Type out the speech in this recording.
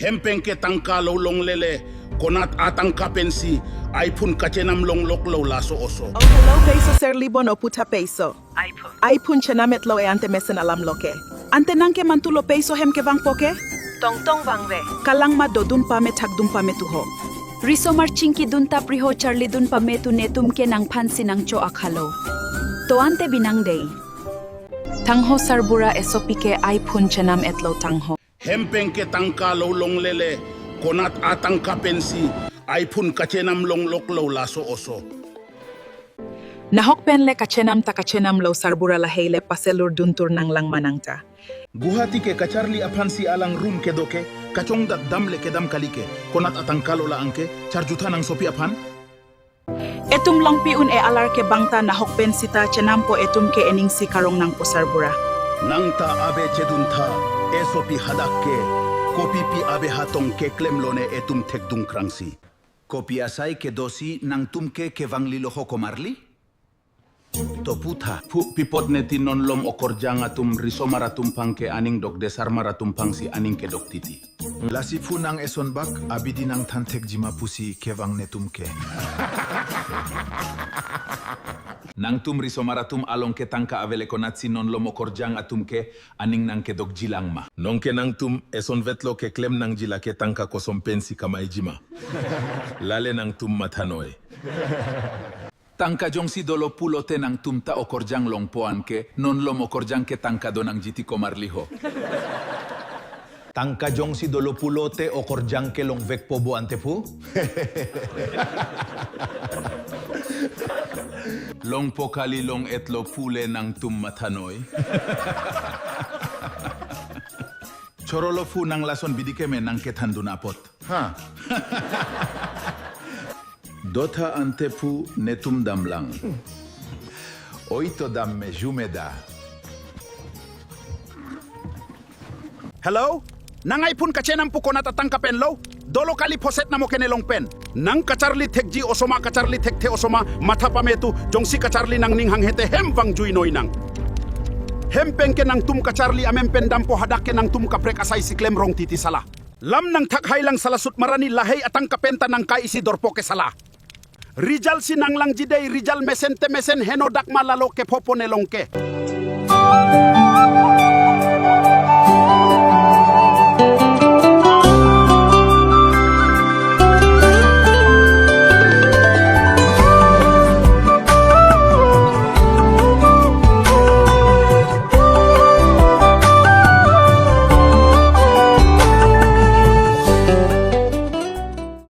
Hempeng ke tangka long lele, konat atang kapensi, ay pun kacenam long loklo laso oso. Oh, hello, peso ser libon o puta peso. iPhone. Ay pun chenamet lo e ante mesen alam loke. Ante nangke mantulo peso hem ke vang poke? Tong tong vangve. Kalang ma do dun pa me tak dun pa me tuho. Riso marchinki dun tapriho Charlie dun pametu netum ke nang pansi nang cho akhalo. Toante binang day. Tangho sarbura esopike ay pun chenam etlo tangho. Hempeng ke tangka long lele, konat atang kapensi, ay pun kacenam long loklo laso oso. Nahok penle kachenam ta kachenam lo sarbura la heile paselur duntur nang lang manangta. Guhati ke kacarli apansi alang rum ke doke, kacong dat damle ke dam kalike, konat atang kalo la angke, charjuta nang sopi apan? Etum long piun e alar ke bangta nahok pen sita chenam po etum ke ening si karong nang po sarbura. Nangta abe cedunta, esopi hadakke, kopi pi abe hatong ke klemlone etum tek dung krangsi. Kopi asai ke dosi nang tumke ke vang liloho komarli? Toputa. Pu pipot neti non lom okorjang atum riso maratum pangke aning dok desar maratum pangsi aning ke dok titi. Lasifu nang eson bak abidi nang tantek jima pusi ke vang netumke. Nang tum riso maratum along ke tangka avele konatsi non lom okorjang atum ke aning nang ke dok jilang ma. Non ke nang tum eson vetlo ke klem nang jila ke tangka kosom pensi kamay jima. Lale nang tum matanoy. Tangka jongsi dolo pulote nang tumta okorjang longpoan ke, non lom okorjang ke tangka donang jiti komarliho. Tangka jong si dolo pulote o korjang ke long vek pobo antepu? Long pokali long etlo pule nang tum matanoy. Chorolo fu nang lason bidike me nang ketan dunapot. Ha? Dota antepu netum damlang. Oito dam me jumeda. Hello? Nangay pun kacenam pu konat atang kapen lo? Dolo kali poset na mo kenelong pen. Nang kacarli tekji osoma kacarli tekte osoma mata pametu jongsi kacarli nang ninghang hete hemvang jui noinang. Hempeng ke nang tum kacarli amempen dampo hadak ke nang tum kaprek asai siklem rong titi salah. Lam nang takhai lang salasut marani lahai atang kapenta nang kai isi dorpo ke salah. Rijal sinang lang jidei rijal mesen heno dak malalo ke popo nelong ke.